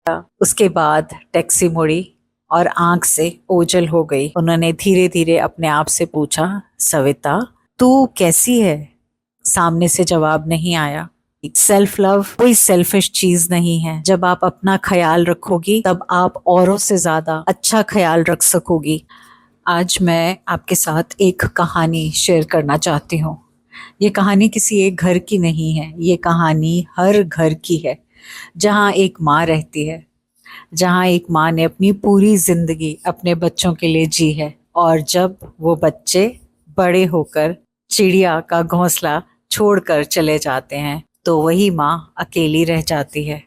उसके बाद टैक्सी मुड़ी और आंख से ओझल हो गई। उन्होंने धीरे धीरे अपने आप से पूछा, सविता तू कैसी है? सामने से जवाब नहीं आया। सेल्फ लव कोई सेल्फिश चीज नहीं है। जब आप अपना ख्याल रखोगी तब आप औरों से ज्यादा अच्छा ख्याल रख सकोगी। आज मैं आपके साथ एक कहानी शेयर करना चाहती हूँ। ये कहानी किसी एक घर की नहीं है, ये कहानी हर घर की है जहाँ एक माँ रहती है, जहाँ एक माँ ने अपनी पूरी जिंदगी अपने बच्चों के लिए जी है, और जब वो बच्चे बड़े होकर चिड़िया का घोंसला छोड़कर चले जाते हैं तो वही माँ अकेली रह जाती है।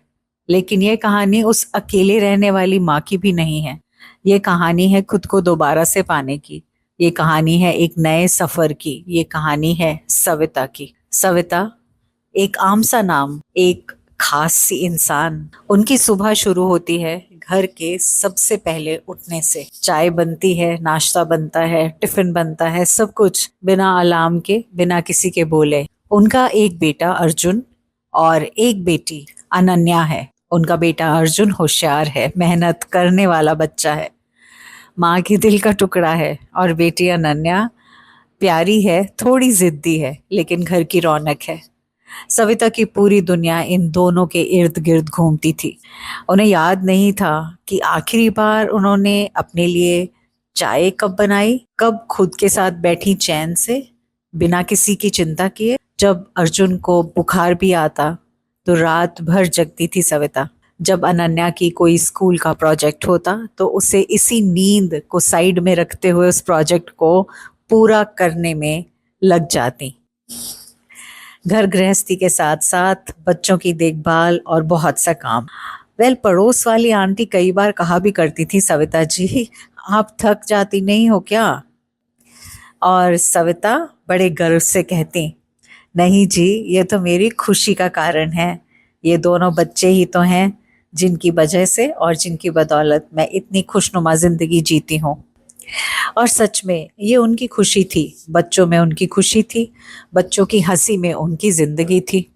लेकिन ये कहानी उस अकेले रहने वाली माँ की भी नहीं है। ये कहानी है खुद को दोबारा से पाने की। ये कहानी है एक नए सफर की। ये कहानी है सविता की। सविता एक आम सा नाम, एक खास सी इंसान। उनकी सुबह शुरू होती है घर के सबसे पहले उठने से। चाय बनती है, नाश्ता बनता है, टिफिन बनता है, सब कुछ बिना अलार्म के, बिना किसी के बोले। उनका एक बेटा अर्जुन और एक बेटी अनन्या है। उनका बेटा अर्जुन होशियार है, मेहनत करने वाला बच्चा है, माँ के दिल का टुकड़ा है। और बेटी अनन्या प्यारी है, थोड़ी जिद्दी है, लेकिन घर की रौनक है। सविता की पूरी दुनिया इन दोनों के इर्द गिर्द घूमती थी। उन्हें याद नहीं था कि आखिरी बार उन्होंने अपने लिए चाय कब बनाई, कब खुद के साथ बैठी चैन से बिना किसी की चिंता किए। जब अर्जुन को बुखार भी आता तो रात भर जगती थी सविता। जब अनन्या की कोई स्कूल का प्रोजेक्ट होता तो उसे इसी नींद को साइड में रखते हुए उस प्रोजेक्ट को पूरा करने में लग जाती। घर गृहस्थी के साथ साथ बच्चों की देखभाल और बहुत सा काम। पड़ोस वाली आंटी कई बार कहा भी करती थी, सविता जी आप थक जाती नहीं हो क्या? और सविता बड़े गर्व से कहती, नहीं जी, ये तो मेरी खुशी का कारण है। ये दोनों बच्चे ही तो हैं जिनकी वजह से और जिनकी बदौलत मैं इतनी खुशनुमा जिंदगी जीती हूँ। और सच में ये उनकी खुशी थी, बच्चों में उनकी खुशी थी, बच्चों की हंसी में उनकी जिंदगी थी।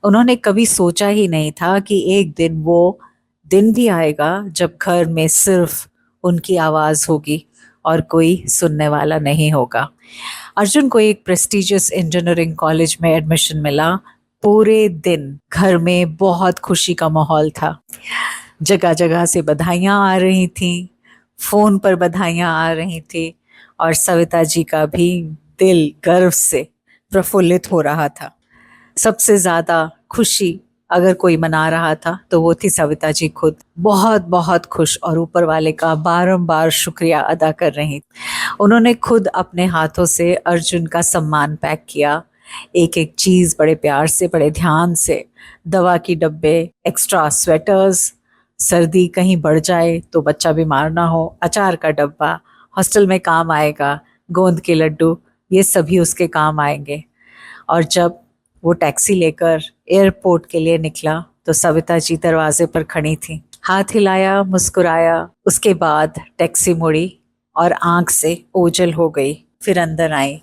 उन्होंने कभी सोचा ही नहीं था कि एक दिन वो दिन भी आएगा जब घर में सिर्फ उनकी आवाज होगी और कोई सुनने वाला नहीं होगा। अर्जुन को एक प्रेस्टिजियस इंजीनियरिंग कॉलेज में एडमिशन मिला। पूरे दिन घर में बहुत खुशी का माहौल था। जगह जगह से बधाइयाँ आ रही थीं, फोन पर बधाइयाँ आ रही थी, और सविता जी का भी दिल गर्व से प्रफुल्लित हो रहा था। सबसे ज्यादा खुशी अगर कोई मना रहा था तो वो थी सविता जी खुद। बहुत बहुत खुश और ऊपर वाले का बारंबार शुक्रिया अदा कर रही। उन्होंने खुद अपने हाथों से अर्जुन का सम्मान पैक किया। एक एक चीज बड़े प्यार से, बड़े ध्यान से। दवा की डब्बे, एक्स्ट्रा स्वेटर्स, सर्दी कहीं बढ़ जाए तो बच्चा बीमार ना हो, अचार का डब्बा, हॉस्टल में काम आएगा, गोंद के लड्डू, ये सभी उसके काम आएंगे। और जब वो टैक्सी लेकर एयरपोर्ट के लिए निकला तो सविता जी दरवाजे पर खड़ी थी। हाथ हिलाया, मुस्कुराया, उसके बाद टैक्सी मुड़ी और आंख से ओझल हो गई। फिर अंदर आई।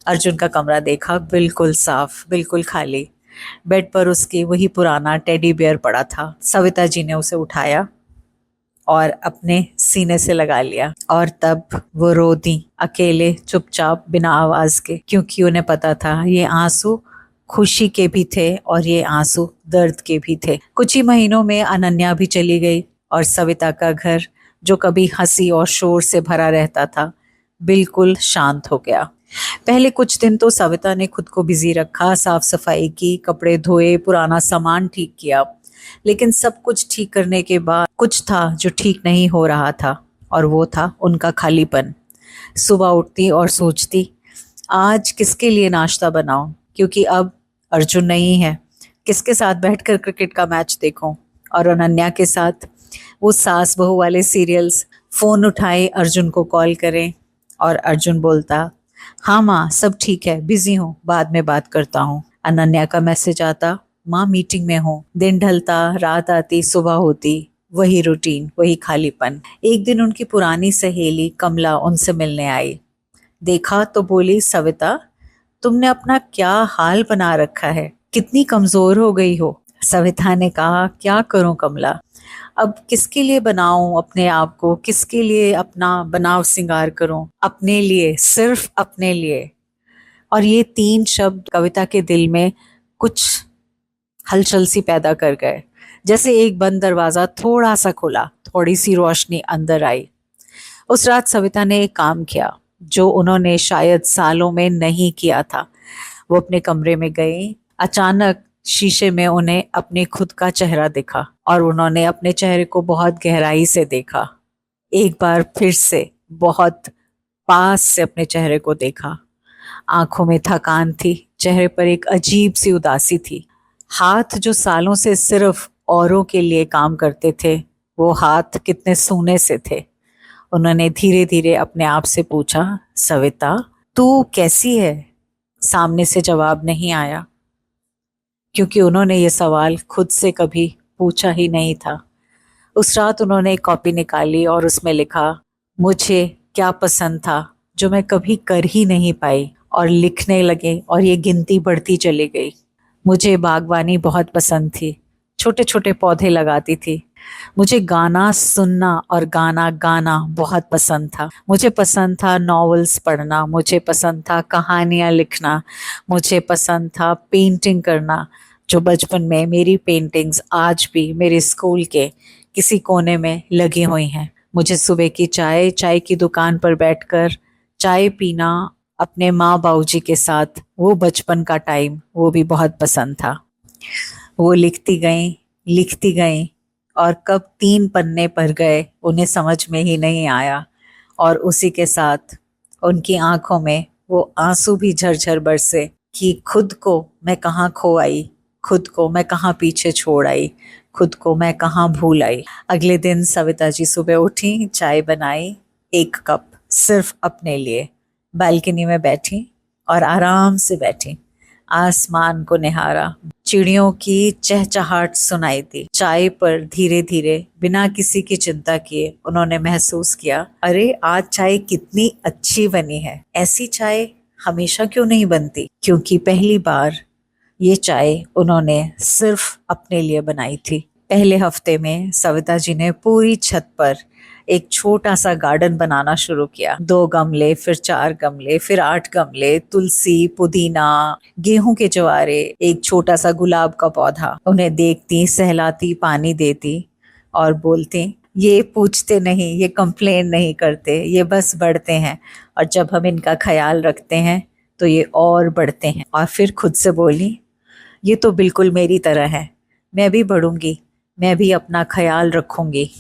अर्जुन का कमरा देखा, बिल्कुल साफ, बिल्कुल खाली। बेड पर उसकी वही पुराना टेडी बियर पड़ा था। सविता जी ने उसे उठाया और अपने सीने से लगा लिया, और तब वो रो दी, अकेले, चुपचाप, बिना आवाज के, क्योंकि उन्हें पता था ये आंसू खुशी के भी थे और ये आंसू दर्द के भी थे। कुछ ही महीनों में अनन्या भी चली गई और सविता का घर, जो कभी हंसी और शोर से भरा रहता था, बिल्कुल शांत हो गया। पहले कुछ दिन तो सविता ने खुद को बिजी रखा, साफ सफाई की, कपड़े धोए, पुराना सामान ठीक किया। लेकिन सब कुछ ठीक करने के बाद कुछ था जो ठीक नहीं हो रहा था, और वो था उनका खालीपन। सुबह उठती और सोचती, आज किसके लिए नाश्ता बनाऊं, क्योंकि अब अर्जुन नहीं है। किसके साथ बैठकर क्रिकेट का मैच देखूं? और अनन्या के साथ वो सास बहू वाले सीरियल्स। फोन उठाए, अर्जुन को कॉल करें, और अर्जुन बोलता, हाँ माँ सब ठीक है, बिजी हूँ, बाद में बात करता हूँ। अनन्या का मैसेज आता, माँ मीटिंग में हूँ। दिन ढलता, रात आती, सुबह होती, वही रूटीन, वही खालीपन। एक दिन उनकी पुरानी सहेली कमला उनसे मिलने आई। देखा तो बोली, सविता तुमने अपना क्या हाल बना रखा है, कितनी कमजोर हो गई हो। सविता ने कहा, क्या करूं कमला, अब किसके लिए बनाऊं अपने आप को, किसके लिए अपना बनाव श्रृंगार करूं, अपने लिए, सिर्फ अपने लिए। और ये तीन शब्द कविता के दिल में कुछ हलचल सी पैदा कर गए। जैसे एक बंद दरवाजा थोड़ा सा खुला, थोड़ी सी रोशनी अंदर आई। उस रात सविता ने एक काम किया जो उन्होंने शायद सालों में नहीं किया था। वो अपने कमरे में गई। अचानक शीशे में उन्हें अपने खुद का चेहरा दिखा और उन्होंने अपने चेहरे को बहुत गहराई से देखा। एक बार फिर से बहुत पास से अपने चेहरे को देखा। आंखों में थकान थी, चेहरे पर एक अजीब सी उदासी थी। हाथ जो सालों से सिर्फ औरों के लिए काम करते थे, वो हाथ कितने सूने से थे। उन्होंने धीरे धीरे अपने आप से पूछा, सविता तू कैसी है? सामने से जवाब नहीं आया, क्योंकि उन्होंने ये सवाल खुद से कभी पूछा ही नहीं था। उस रात उन्होंने एक कॉपी निकाली और उसमें लिखा, मुझे क्या पसंद था जो मैं कभी कर ही नहीं पाई, और लिखने लगे और ये गिनती बढ़ती चली गई। मुझे बागवानी बहुत पसंद थी, छोटे छोटे पौधे लगाती थी। मुझे गाना सुनना और गाना गाना बहुत पसंद था। मुझे पसंद था नॉवेल्स पढ़ना, मुझे पसंद था कहानियाँ लिखना, मुझे पसंद था पेंटिंग करना। जो बचपन में मेरी पेंटिंग्स आज भी मेरे स्कूल के किसी कोने में लगी हुई हैं। मुझे सुबह की चाय की दुकान पर बैठकर चाय पीना अपने माँ बाबूजी के साथ, वो बचपन का टाइम, वो भी बहुत पसंद था। वो लिखती गईं और कब 3 पन्ने पर गए उन्हें समझ में ही नहीं आया। और उसी के साथ उनकी आंखों में वो आंसू भी झरझर बरसे कि खुद को मैं कहाँ खो आई, खुद को मैं कहाँ पीछे छोड़ आई, खुद को मैं कहाँ भूल आई। अगले दिन सविता जी सुबह उठी, चाय बनाई, 1 कप सिर्फ अपने लिए, बालकनी में बैठी और आराम से बैठी, आसमान को निहारा। चिड़ियों की चहचहाट सुनाई दी। चाय पर धीरे धीरे बिना किसी की चिंता किए उन्होंने महसूस किया, अरे आज चाय कितनी अच्छी बनी है। ऐसी चाय हमेशा क्यों नहीं बनती? क्योंकि पहली बार ये चाय उन्होंने सिर्फ अपने लिए बनाई थी। पहले हफ्ते में सविता जी ने पूरी छत पर एक छोटा सा गार्डन बनाना शुरू किया। 2 गमले, फिर 4 गमले, फिर 8 गमले, तुलसी, पुदीना, गेहूं के ज्वारे, एक छोटा सा गुलाब का पौधा। उन्हें देखती, सहलाती, पानी देती और बोलती, ये पूछते नहीं, ये कंप्लेन नहीं करते, ये बस बढ़ते हैं, और जब हम इनका ख्याल रखते हैं तो ये और बढ़ते हैं। और फिर खुद से बोली, ये तो बिल्कुल मेरी तरह है, मैं भी बढ़ूंगी, मैं भी अपना ख्याल रखूंगी।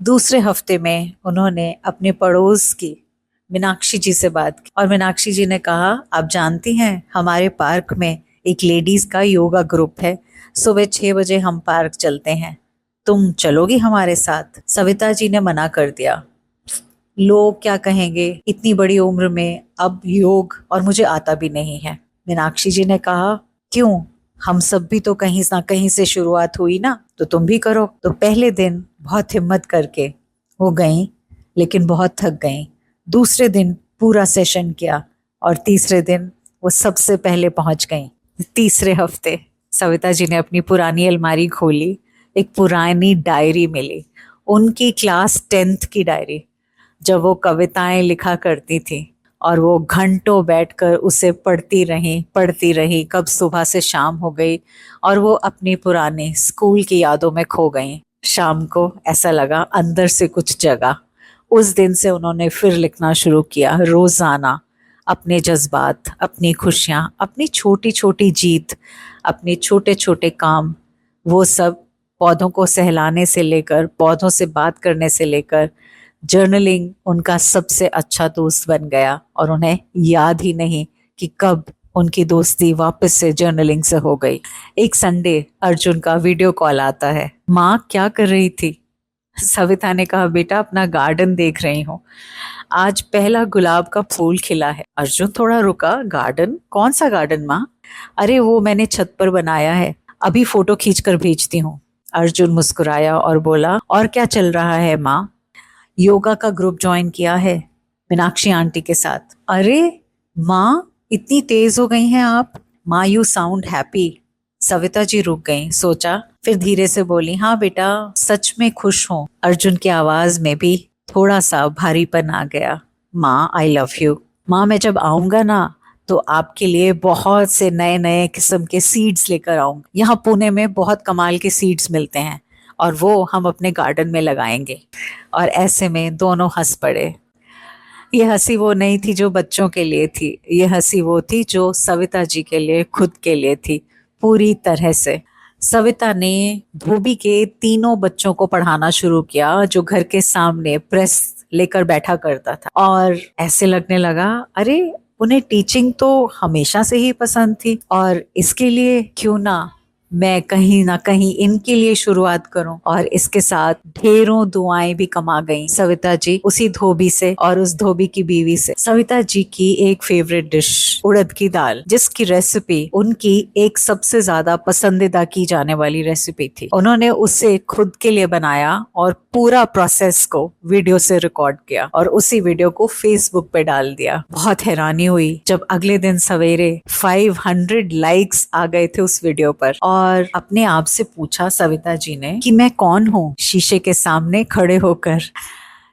दूसरे हफ्ते में उन्होंने अपने पड़ोस की मीनाक्षी जी से बात की और मीनाक्षी जी ने कहा, आप जानती हैं हमारे पार्क में एक लेडीज का योगा ग्रुप है, सुबह 6 बजे हम पार्क चलते हैं, तुम चलोगी हमारे साथ? सविता जी ने मना कर दिया, लोग क्या कहेंगे, इतनी बड़ी उम्र में अब योग, और मुझे आता भी नहीं है। मीनाक्षी जी ने कहा, क्यों, हम सब भी तो कहीं ना कहीं से शुरुआत हुई ना, तो तुम भी करो। तो पहले दिन बहुत हिम्मत करके वो गईं, लेकिन बहुत थक गईं। दूसरे दिन पूरा सेशन किया और तीसरे दिन वो सबसे पहले पहुंच गईं। तीसरे हफ्ते सविता जी ने अपनी पुरानी अलमारी खोली, एक पुरानी डायरी मिली, उनकी क्लास 10th की डायरी, जब वो कविताएं लिखा करती थी, और वो घंटों बैठकर उसे पढ़ती रही, कब सुबह से शाम हो गई और वो अपनी पुरानी स्कूल की यादों में खो गई। शाम को ऐसा लगा अंदर से कुछ जगा। उस दिन से उन्होंने फिर लिखना शुरू किया, रोजाना अपने जज्बात, अपनी खुशियाँ, अपनी छोटी छोटी जीत, अपने छोटे छोटे काम, वो सब पौधों को सहलाने से लेकर, पौधों से बात करने से लेकर, जर्नलिंग उनका सबसे अच्छा दोस्त बन गया। और उन्हें याद ही नहीं कि कब उनकी दोस्ती वापस से जर्नलिंग से हो गई। एक संडे अर्जुन का वीडियो कॉल आता है, माँ क्या कर रही थी? सविता ने कहा, बेटा अपना गार्डन देख रही हूँ, आज पहला गुलाब का फूल खिला है। अर्जुन थोड़ा रुका, गार्डन? कौन सा गार्डन माँ? अरे वो मैंने छत पर बनाया है, अभी फोटो खींचकर भेजती हूँ। अर्जुन मुस्कुराया और बोला, और क्या चल रहा है माँ? योगा का ग्रुप ज्वाइन किया है मीनाक्षी आंटी के साथ। अरे माँ, इतनी तेज हो गई हैं आप? माँ, you sound happy. Savita ji रुक गईं, सोचा, फिर धीरे से बोली, हाँ बेटा, सच में खुश हूँ। अर्जुन की आवाज में भी थोड़ा सा भारीपन आ गया। माँ, आई लव यू। माँ, मैं जब आऊंगा ना तो आपके लिए बहुत से नए नए किस्म के सीड्स लेकर आऊंगा। यहाँ पुणे में बहुत कमाल के सीड्स मिलते हैं और वो हम अपने गार्डन में लगाएंगे। और ऐसे में दोनों हंस पड़े। ये हंसी वो नहीं थी जो बच्चों के लिए थी, ये हंसी वो थी जो सविता जी के लिए, खुद के लिए थी, पूरी तरह से। सविता ने धोबी के तीनों बच्चों को पढ़ाना शुरू किया जो घर के सामने प्रेस लेकर बैठा करता था। और ऐसे लगने लगा, अरे उन्हें टीचिंग तो हमेशा से ही पसंद थी और इसके लिए क्यों ना मैं कहीं ना कहीं इनके लिए शुरुआत करूं। और इसके साथ ढेरों दुआएं भी कमा गईं सविता जी उसी धोबी से और उस धोबी की बीवी से। सविता जी की एक फेवरेट डिश उड़द की दाल, जिसकी रेसिपी उनकी एक सबसे ज्यादा पसंदीदा की जाने वाली रेसिपी थी। उन्होंने उसे खुद के लिए बनाया और पूरा प्रोसेस को वीडियो से रिकॉर्ड किया और उसी वीडियो को फेसबुक पे डाल दिया। बहुत हैरानी हुई जब अगले दिन सवेरे 500 लाइक्स आ गए थे उस वीडियो पर। और अपने आप से पूछा सविता जी ने कि मैं कौन हूँ। शीशे के सामने खड़े होकर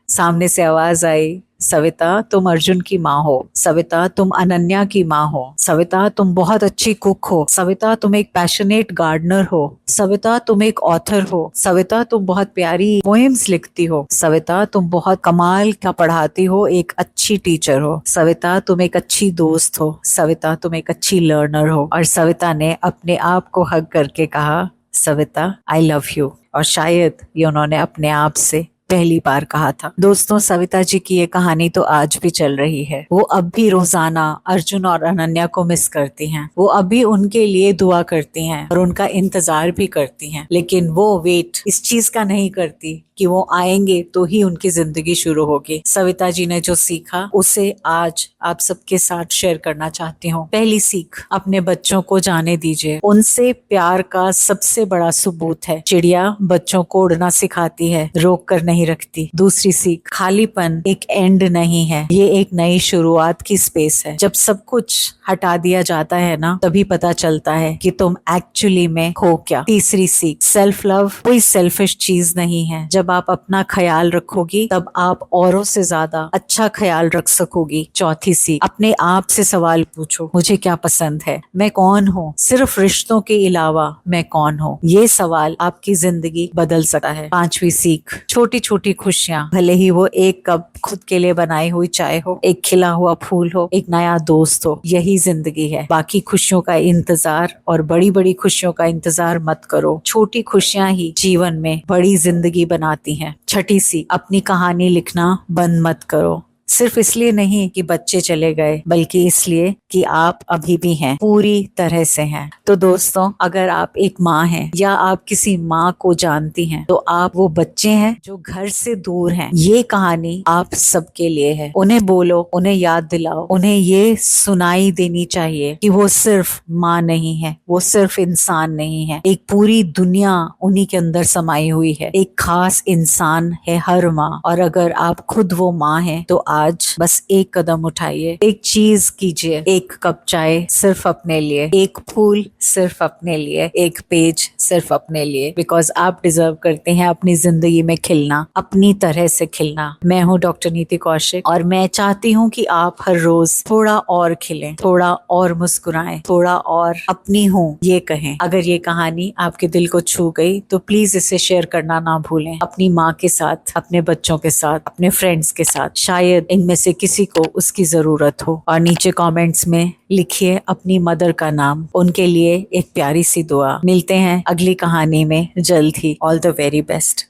सामने से आवाज आई, सविता तुम अर्जुन की माँ हो, सविता तुम अनन्या की माँ हो, सविता तुम बहुत अच्छी कुक हो, सविता तुम एक पैशनेट गार्डनर हो, सविता तुम एक ऑथर हो, सविता तुम बहुत प्यारी पोएम्स लिखती हो, सविता तुम बहुत कमाल का पढ़ाती हो, एक अच्छी टीचर हो, सविता तुम एक अच्छी दोस्त हो, सविता तुम एक अच्छी लर्नर हो। और सविता ने अपने आप को हग करके कहा, सविता आई लव यू। और शायद ये उन्होंने अपने आप से पहली बार कहा था। दोस्तों, सविता जी की ये कहानी तो आज भी चल रही है। वो अब भी रोजाना अर्जुन और अनन्या को मिस करती हैं। वो अभी उनके लिए दुआ करती हैं और उनका इंतजार भी करती हैं, लेकिन वो वेट इस चीज का नहीं करती कि वो आएंगे तो ही उनकी जिंदगी शुरू होगी। सविता जी ने जो सीखा उसे आज आप सबके साथ शेयर करना चाहती हूँ। पहली सीख, अपने बच्चों को जाने दीजिए। उनसे प्यार का सबसे बड़ा सबूत है, चिड़िया बच्चों को उड़ना सिखाती है, रोक कर नहीं रखती। दूसरी सीख, खालीपन एक एंड नहीं है, ये एक नई शुरुआत की स्पेस है। जब सब कुछ हटा दिया जाता है ना, तभी पता चलता है कि तुम एक्चुअली में हो क्या। तीसरी सीख, सेल्फ लव कोई सेल्फिश चीज नहीं है। जब आप अपना ख्याल रखोगी तब आप औरों से ज्यादा अच्छा ख्याल रख सकोगी। चौथी सीख, अपने आप से सवाल पूछो, मुझे क्या पसंद है, मैं कौन हूँ, सिर्फ रिश्तों के अलावा मैं कौन हूँ। ये सवाल आपकी जिंदगी बदल सकता है। पांचवी सीख, छोटी छोटी खुशियां, भले ही वो एक कप खुद के लिए बनाई हुई चाय हो, एक खिला हुआ फूल हो, एक नया दोस्त हो, यही जिंदगी है। बाकी खुशियों का इंतजार और बड़ी बड़ी खुशियों का इंतजार मत करो। छोटी खुशियां ही जीवन में बड़ी जिंदगी बनाती हैं। छठी सीख, अपनी कहानी लिखना बंद मत करो। सिर्फ इसलिए नहीं कि बच्चे चले गए, बल्कि इसलिए कि आप अभी भी हैं, पूरी तरह से हैं। तो दोस्तों, अगर आप एक माँ हैं या आप किसी माँ को जानती हैं, तो आप वो बच्चे हैं जो घर से दूर हैं। ये कहानी आप सबके लिए है। उन्हें बोलो, उन्हें याद दिलाओ, उन्हें ये सुनाई देनी चाहिए कि वो सिर्फ माँ नहीं है, वो सिर्फ इंसान नहीं है, एक पूरी दुनिया उन्हीं के अंदर समाई हुई है। एक खास इंसान है हर माँ। और अगर आप खुद वो माँ हैं तो आज बस एक कदम उठाइए, एक चीज कीजिए, एक कप चाय सिर्फ अपने लिए, एक फूल सिर्फ अपने लिए, एक पेज सिर्फ अपने लिए, बिकॉज आप डिजर्व करते हैं अपनी जिंदगी में खिलना, अपनी तरह से खिलना। मैं हूँ डॉक्टर नीति कौशिक और मैं चाहती हूँ कि आप हर रोज थोड़ा और खिलें, थोड़ा और मुस्कुराएं, थोड़ा और अपनी हूँ ये कहें। अगर ये कहानी आपके दिल को छू गई तो प्लीज इसे शेयर करना ना भूलें, अपनी माँ के साथ, अपने बच्चों के साथ, अपने फ्रेंड्स के साथ। शायद इनमें से किसी को उसकी जरूरत हो। और नीचे कमेंट्स में लिखिए अपनी मदर का नाम, उनके लिए एक प्यारी सी दुआ। मिलते हैं अगली कहानी में जल्द ही। All the very best.